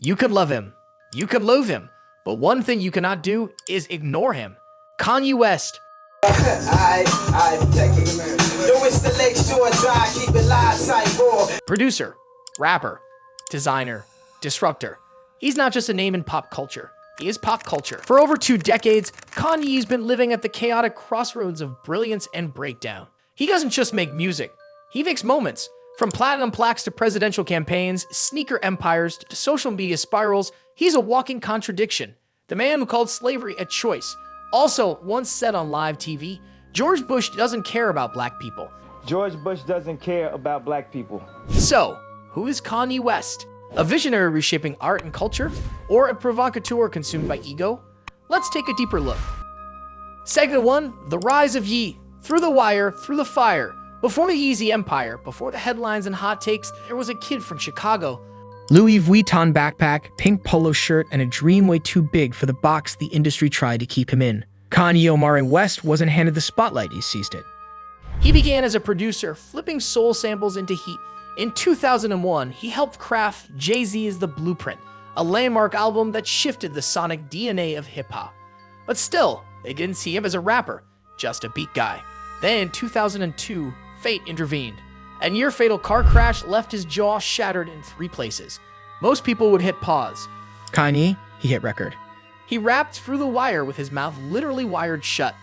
You could love him, you could loathe him, but one thing you cannot do is ignore him. Kanye West. Producer, rapper, designer, disruptor. He's not just a name in pop culture. He is pop culture. For over 2 decades, Kanye's been living at the chaotic crossroads of brilliance and breakdown. He doesn't just make music. He makes moments. From platinum plaques to presidential campaigns, sneaker empires to social media spirals, he's a walking contradiction. The man who called slavery a choice. Also, once said on live TV, George Bush doesn't care about black people. George Bush doesn't care about black people. So, who is Kanye West? A visionary reshaping art and culture? Or a provocateur consumed by ego? Let's take a deeper look. Segment 1, The Rise of Yee. Through the wire, through the fire. Before the Yeezy empire, before the headlines and hot takes, there was a kid from Chicago. Louis Vuitton backpack, pink polo shirt, and a dream way too big for the box the industry tried to keep him in. Kanye Omari West wasn't handed the spotlight, he seized it. He began as a producer, flipping soul samples into heat. In 2001, he helped craft Jay-Z's The Blueprint, a landmark album that shifted the sonic DNA of hip-hop. But still, they didn't see him as a rapper, just a beat guy. Then in 2002, fate intervened. A near-fatal car crash left his jaw shattered in 3 places. Most people would hit pause. Kanye, he hit record. He rapped through the wire with his mouth literally wired shut.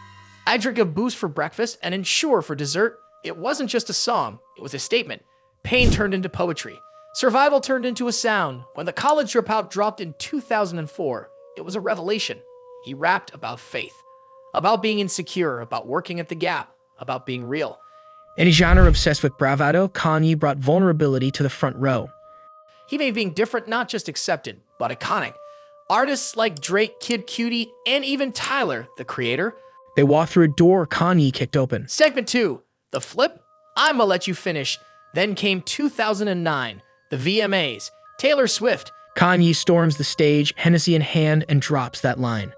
I drink a boost for breakfast and ensure for dessert. It wasn't just a song, it was a statement. Pain turned into poetry. Survival turned into a sound. When the college dropout dropped in 2004, it was a revelation. He rapped about faith, about being insecure, about working at the Gap, about being real. In a genre obsessed with bravado, Kanye brought vulnerability to the front row. He made being different not just accepted, but iconic. Artists like Drake, Kid Cudi, and even Tyler, the Creator, they walked through a door Kanye kicked open. Segment 2, The Flip, I'ma Let You Finish. Then came 2009, the VMAs, Taylor Swift. Kanye storms the stage, Hennessy in hand, and drops that line.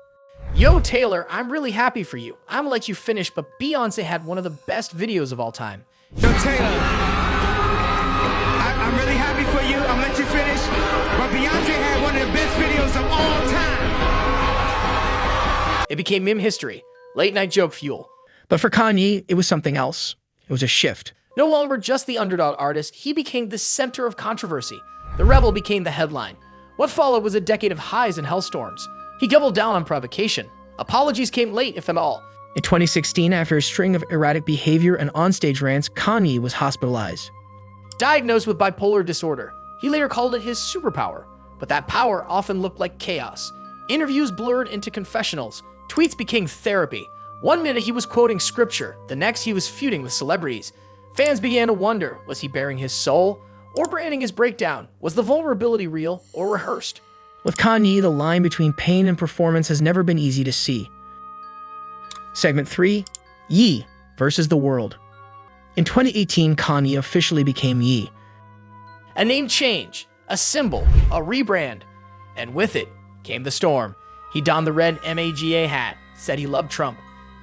Yo, Taylor, I'm really happy for you. I'ma let you finish, but Beyonce had one of the best videos of all time. Yo, Taylor, I'm really happy for you. I'm gonna let you finish, but Beyonce had one of the best videos of all time. It became meme history, late night joke fuel. But for Kanye, it was something else. It was a shift. No longer just the underdog artist, he became the center of controversy. The rebel became the headline. What followed was a decade of highs and hellstorms. He doubled down on provocation. Apologies came late, if at all. In 2016, after a string of erratic behavior and onstage rants, Kanye was hospitalized. Diagnosed with bipolar disorder, he later called it his superpower. But that power often looked like chaos. Interviews blurred into confessionals. Tweets became therapy. One minute he was quoting scripture, the next he was feuding with celebrities. Fans began to wonder, was he bearing his soul or branding his breakdown? Was the vulnerability real or rehearsed? With Kanye, the line between pain and performance has never been easy to see. Segment 3, Yee versus the world. In 2018, Kanye officially became Yee. A name change, a symbol, a rebrand, and with it came the storm. He donned the red MAGA hat, said he loved Trump.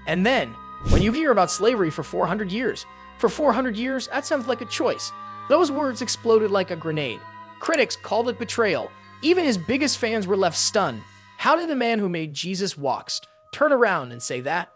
And then, when you hear about slavery for 400 years, for 400 years, that sounds like a choice. Those words exploded like a grenade. Critics called it betrayal. Even his biggest fans were left stunned. How did the man who made Jesus Walks turn around and say that?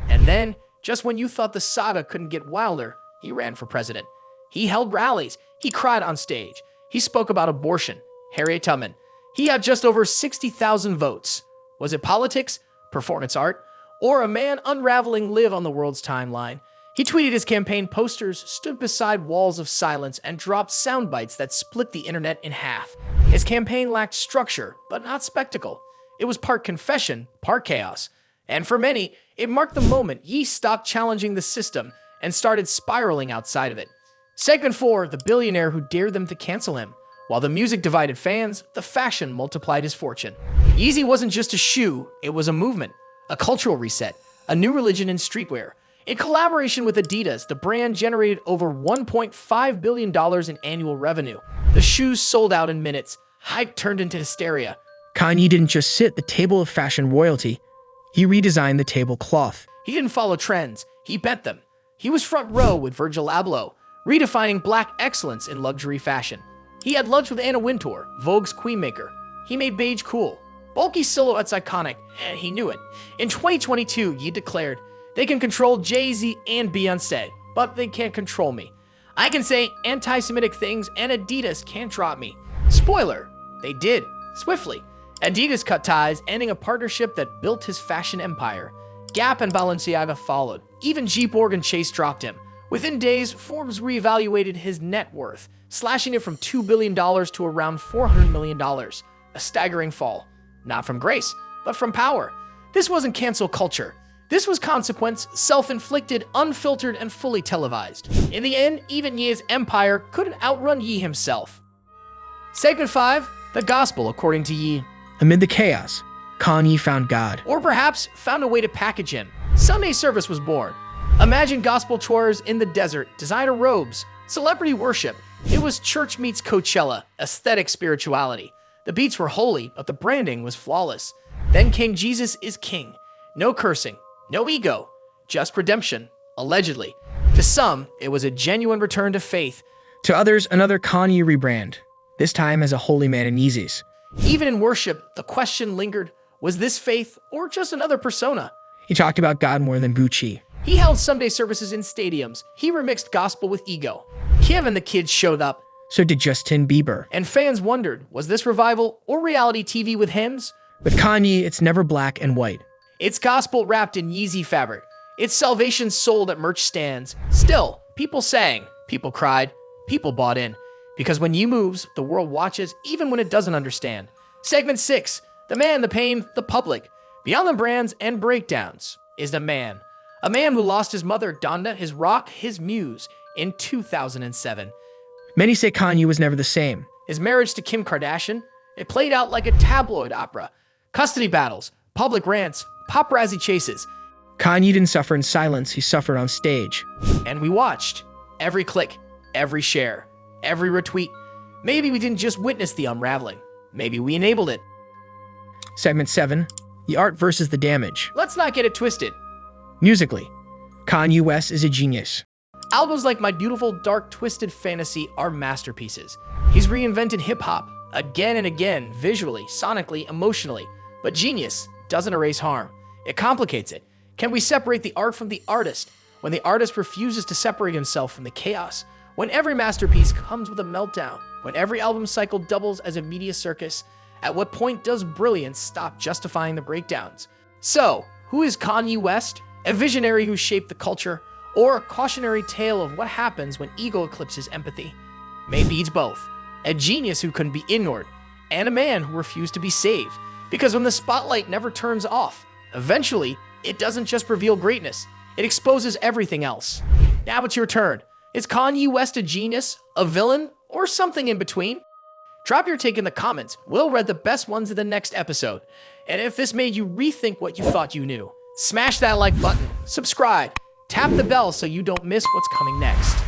And then, just when you thought the saga couldn't get wilder, he ran for president. He held rallies. He cried on stage. He spoke about abortion, Harriet Tubman. He had just over 60,000 votes. Was it politics, performance art, or a man unraveling live on the world's timeline? He tweeted his campaign posters, stood beside walls of silence, and dropped sound bites that split the internet in half. His campaign lacked structure, but not spectacle. It was part confession, part chaos. And for many, it marked the moment Yee stopped challenging the system and started spiraling outside of it. Segment 4, the billionaire who dared them to cancel him. While the music divided fans, the fashion multiplied his fortune. Yeezy wasn't just a shoe, it was a movement, a cultural reset, a new religion in streetwear. In collaboration with Adidas, the brand generated over $1.5 billion in annual revenue. The shoes sold out in minutes. Hype turned into hysteria. Kanye didn't just sit at the table of fashion royalty. He redesigned the tablecloth. He didn't follow trends. He bent them. He was front row with Virgil Abloh, redefining black excellence in luxury fashion. He had lunch with Anna Wintour, Vogue's queenmaker, He made beige cool. Bulky silhouettes iconic, and he knew it. In 2022, Ye declared, "They can control Jay-Z and Beyonce, but they can't control me. I can say anti-Semitic things and Adidas can't drop me." Spoiler, they did, swiftly. Adidas cut ties, ending a partnership that built his fashion empire. Gap and Balenciaga followed. Even Jeep and Chase dropped him. Within days, Forbes reevaluated his net worth, slashing it from $2 billion to around $400 million. A staggering fall. Not from grace, but from power. This wasn't cancel culture. This was consequence, self-inflicted, unfiltered, and fully televised. In the end, even Ye's empire couldn't outrun Ye himself. Segment 5, the gospel according to Ye. Amid the chaos, Kanye found God. Or perhaps found a way to package him. Sunday service was born. Imagine gospel chores in the desert, designer robes, celebrity worship. It was church meets Coachella, aesthetic spirituality. The beats were holy, but the branding was flawless. Then King Jesus is king. No cursing, no ego, just redemption, allegedly. To some, it was a genuine return to faith. To others, another Kanye rebrand, this time as a holy man in Yeezys. Even in worship, the question lingered, was this faith or just another persona? He talked about God more than Gucci. He held Sunday services in stadiums. He remixed gospel with ego. Kim and the kids showed up. So did Justin Bieber. And fans wondered, was this revival or reality TV with hymns? With Kanye, it's never black and white. It's gospel wrapped in Yeezy fabric. It's salvation sold at merch stands. Still, people sang, people cried, people bought in. Because when Ye moves, the world watches even when it doesn't understand. Segment 6, the man, the pain, the public. Beyond the brands and breakdowns is the man. A man who lost his mother, Donda, his rock, his muse, in 2007. Many say Kanye was never the same. His marriage to Kim Kardashian, it played out like a tabloid opera. Custody battles, public rants, paparazzi chases. Kanye didn't suffer in silence, he suffered on stage. And we watched. Every click, every share, every retweet. Maybe we didn't just witness the unraveling. Maybe we enabled it. Segment 7, the art versus the damage. Let's not get it twisted. Musically, Kanye West is a genius. Albums like My Beautiful Dark Twisted Fantasy are masterpieces. He's reinvented hip-hop again and again, visually, sonically, emotionally. But genius doesn't erase harm. It complicates it. Can we separate the art from the artist? When the artist refuses to separate himself from the chaos? When every masterpiece comes with a meltdown? When every album cycle doubles as a media circus? At what point does brilliance stop justifying the breakdowns? So, who is Kanye West? A visionary who shaped the culture? Or a cautionary tale of what happens when ego eclipses empathy? Maybe it's both. A genius who couldn't be ignored, and a man who refused to be saved. Because when the spotlight never turns off, eventually, it doesn't just reveal greatness, it exposes everything else. Now it's your turn. Is Kanye West a genius, a villain, or something in between? Drop your take in the comments. We'll read the best ones in the next episode. And if this made you rethink what you thought you knew, smash that like button, subscribe, tap the bell so you don't miss what's coming next.